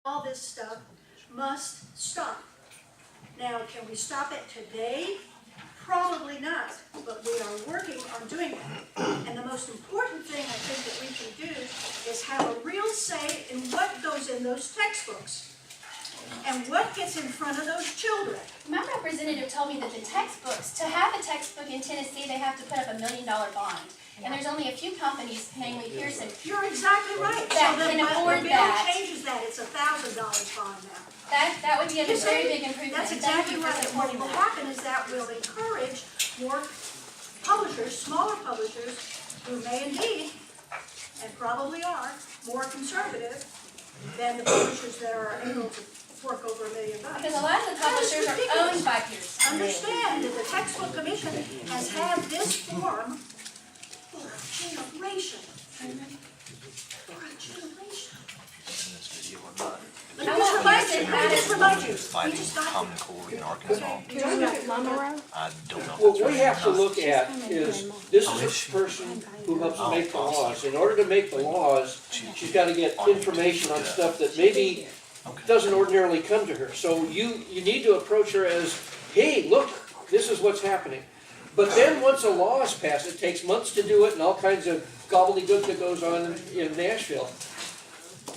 all this stuff must stop. Now, can we stop it today? Probably not, but we are working on doing that. And the most important thing I think that we can do is have a real say in what goes in those textbooks and what gets in front of those children. My representative told me that the textbooks, to have a textbook in Tennessee, they have to put up $1 million bond. And there's only a few companies, namely Pearson. You're exactly right. That so can then afford the bill that. changes that. It's $1,000 bond now. That would be a very big improvement. That's Thank exactly you for right. supporting What will that. happen is that will encourage more publishers, smaller publishers, who may indeed, and probably are, more conservative than the publishers that are able to fork over $1 million. Because a lot of the publishers are owned by Pearson. Understand that the Textbook Commission has had this form for a generation. For a generation. In this video or not. Let me just remind you. We Fighting just got Common Core in Arkansas. I don't know if What that's we right have or to not. look at is, this is a person who helps make the laws. In order to make the laws, she's gotta get information on stuff that maybe doesn't ordinarily come to her. So you need to approach her as, hey, look, this is what's happening. But then once a law is passed, it takes months to do it and all kinds of gobbledygook that goes on in Nashville.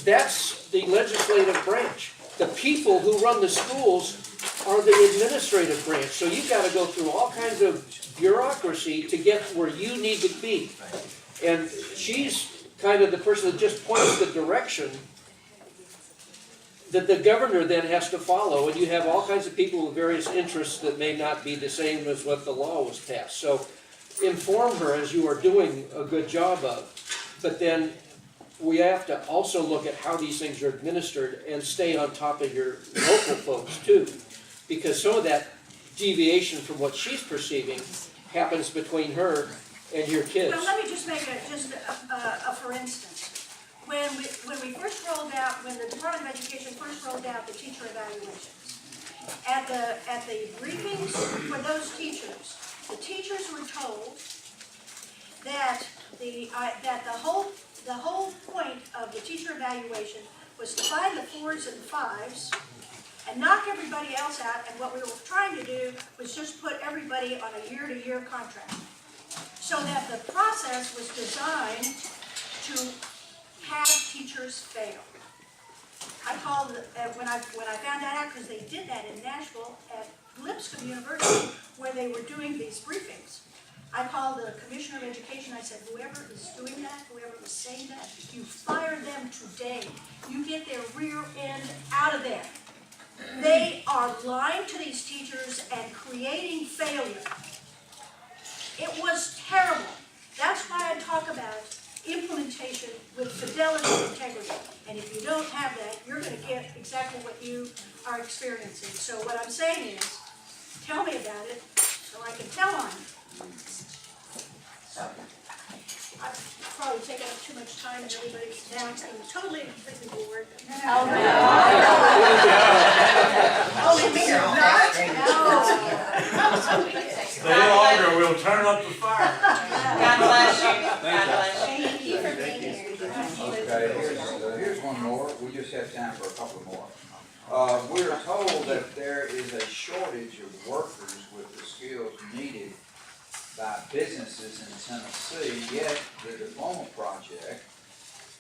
That's the legislative branch. The people who run the schools are the administrative branch. So you've got to go through all kinds of bureaucracy to get where you need to be. And she's kind of the person that just points the direction that the governor then has to follow. And you have all kinds of people with various interests that may not be the same as what the law was passed. So inform her as you are doing a good job of. But then we have to also look at how these things are administered and stay on top of your local folks too. Because some of that deviation from what she's perceiving happens between her and your kids. Well, let me just make a for instance. When we first rolled out, when the Department of Education first rolled out the teacher evaluations, at the briefings for those teachers, the teachers were told that the whole point of the teacher evaluation was to find the 4s and 5s and knock everybody else out, and what we were trying to do was just put everybody on a year-to-year contract. So that the process was designed to have teachers fail. I called, when I found that out, because they did that in Nashville at Lipscomb University, where they were doing these briefings. I called the Commissioner of Education. I said, whoever is doing that, whoever is saying that, you fire them today. You get their rear end out of there. They are lying to these teachers and creating failure. It was terrible. That's why I talk about implementation with fidelity and integrity. And if you don't have that, you're going to get exactly what you are experiencing. So what I'm saying is, tell me about it so I can tell on you. I've probably taken up too much time and everybody's now totally and completely bored. Oh, no. Oh, me, not? Stay longer, we'll turn up the fire. God bless you. God bless you. Thank you for being here. Okay, here's one more. We just have time for a couple more. We're told that there is a shortage of workers with the skills needed by businesses in Tennessee, yet the diploma project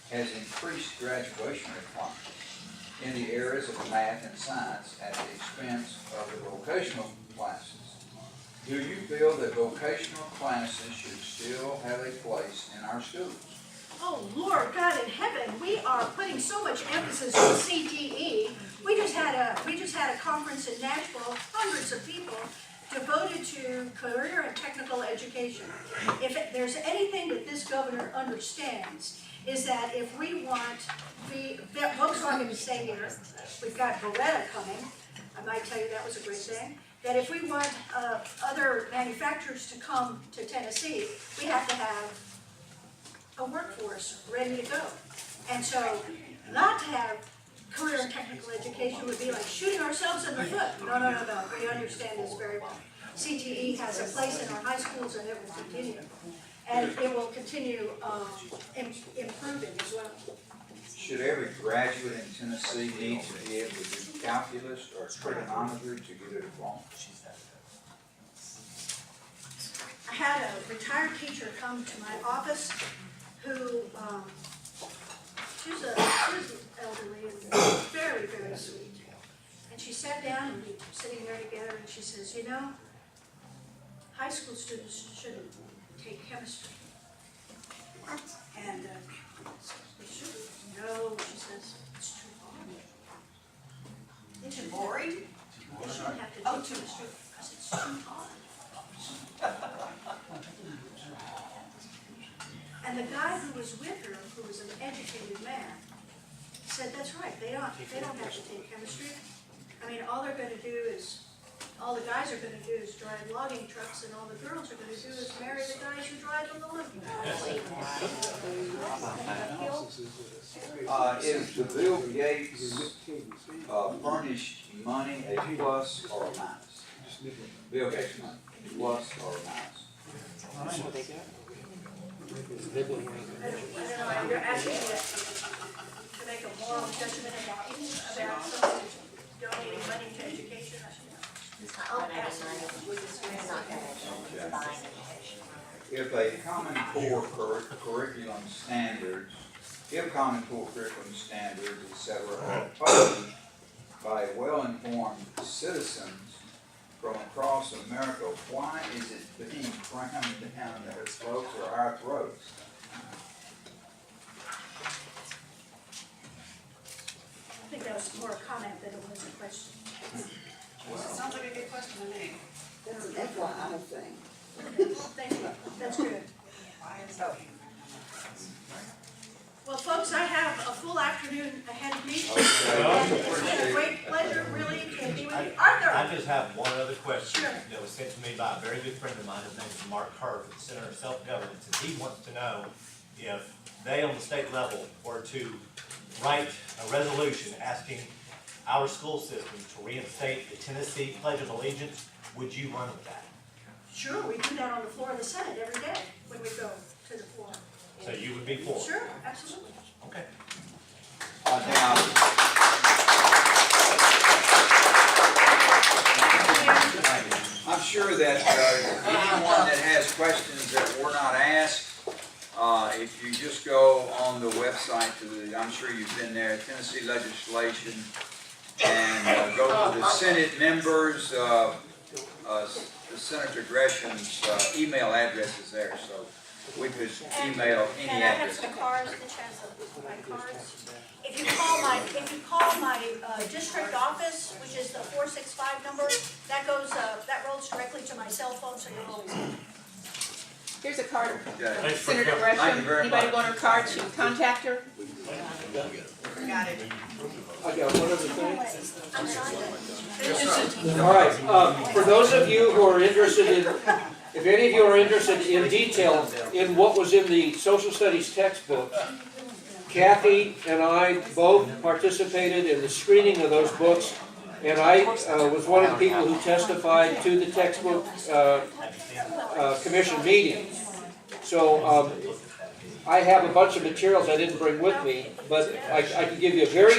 has increased graduation requirements in the areas of math and science at the expense of the vocational classes. Do you feel that vocational classes should still have a place in our schools? Oh, Lord God in heaven, we are putting so much emphasis on CTE. We just had a conference in Nashville, hundreds of people devoted to career and technical education. If there's anything that this governor understands, is that if we want Volkswagen to stay here, we've got Beretta coming, I might tell you that was a great thing, that if we want other manufacturers to come to Tennessee, we have to have a workforce ready to go. And so not to have career and technical education would be like shooting ourselves in the foot. No. We understand this very well. CTE has a place in our high schools and it will continue. And it will continue improving as well. should every graduate in Tennessee need to be able to do calculus or trigonometry to get a diploma? I had a retired teacher come to my office who, she was elderly and very, very sweet. And she sat down and we were sitting there together and she says, you know, high school students shouldn't take chemistry. And they shouldn't. No, she says, it's too hard. It's boring. They shouldn't have to take chemistry because it's too hard. And the guy who was with her, who was an educated man, said, that's right, they don't have to take chemistry. I mean, all they're gonna do is, all the guys are gonna do is drive logging trucks, and all the girls are gonna do is marry the guys who drive the logging trucks. Is the Bill Gates furnished money a plus or a minus? Bill Gates money, plus or a minus? I don't know, you're asking me to make a moral judgment about someone donating money to education. I'll ask If a common core curriculum standards, etc. are opposed by well-informed citizens from across America, why is it being crammed down their throats or our throats? I think that was more a comment than it was a question. Sounds like a good question to me. That's an FYI thing. Thank you, that's good. So, Well, folks, I have a full afternoon ahead of me. Okay. And it's been a great pleasure, really, to be with you. I Arthur, just have one other question Sure. that was sent to me by a very good friend of mine. His name is Mark Kerr with the Center of Self-Governance, and he wants to know if they on the state level were to write a resolution asking our school system to reinstate the Tennessee Pledge of Allegiance, would you run with that? sure, we do that on the floor of the Senate every day when we go to the floor. So you would be for it? Sure, absolutely. Okay. I'm sure that anyone that has questions that were not asked, if you just go on the website I'm sure you've been there, Tennessee legislation, and go to the Senate members, Senator Gresham's email address is there, so we could email any And I have address. some cards, which has my cards. If you call my district office, which is the 465 number, that rolls directly to my cell phone, so you'll always get it. here's a card. Okay. Senator Thank you Gresham, very anybody much. want her card, she can contact her? Got it. I got one other thing. I'm sorry. All right, for those of you who are interested in, if any of you are interested in detail in what was in the social studies textbook, Kathy and I both participated in the screening of those books, and I was one of the people who testified to the textbook commission meeting. So I have a bunch of materials I didn't bring with me, but I can give you a very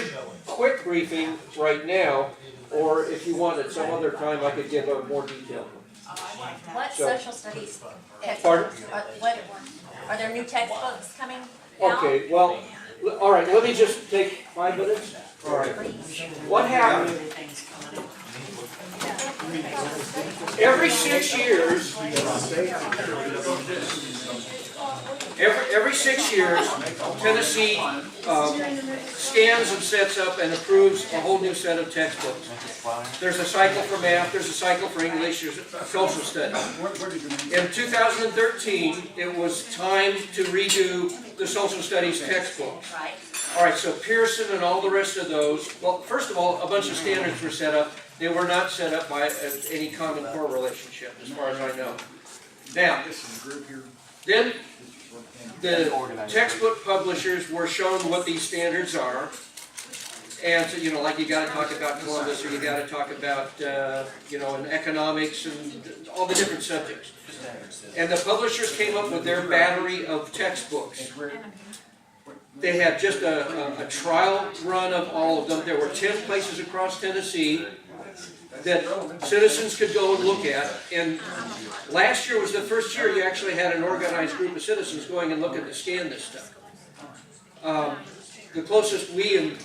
quick briefing right now, or if you want at some other time, I could give a more detailed one. What So- social studies Pardon? textbooks, are there new textbooks coming out? Okay, well, all right, let me just take 5 minutes. All right. What happened? Every 6 years, every 6 years, Tennessee scans and sets up and approves a whole new set of textbooks. There's a cycle for math, there's a cycle for English, there's a social studies. In 2013, it was time to redo the social studies textbooks. All right, so Pearson and all the rest of those, well, first of all, a bunch of standards were set up. They were not set up by any common core relationship, as far as I know. Now, then the textbook publishers were shown what these standards are. And so, you know, like you gotta talk about Columbus, or you gotta talk about, you know, in economics and all the different subjects. And the publishers came up with their battery of textbooks. They had just a trial run of all of them. There were 10 places across Tennessee that citizens could go and look at. And last year was the first year you actually had an organized group of citizens going and looking to scan this stuff. The closest we in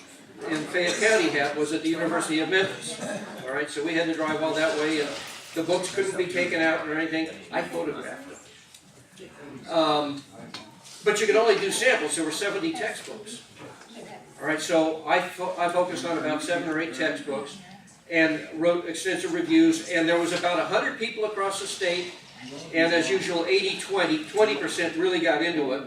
Fayette County had was at the University of Memphis. All right, so we had to drive all that way, and the books couldn't be taken out or anything. I photographed them. But you could only do samples. There were 70 textbooks. All right, so I focused on about 7 or 8 textbooks and wrote extensive reviews, and there was about 100 people across the state, and as usual, 80-20, 20% really got into it.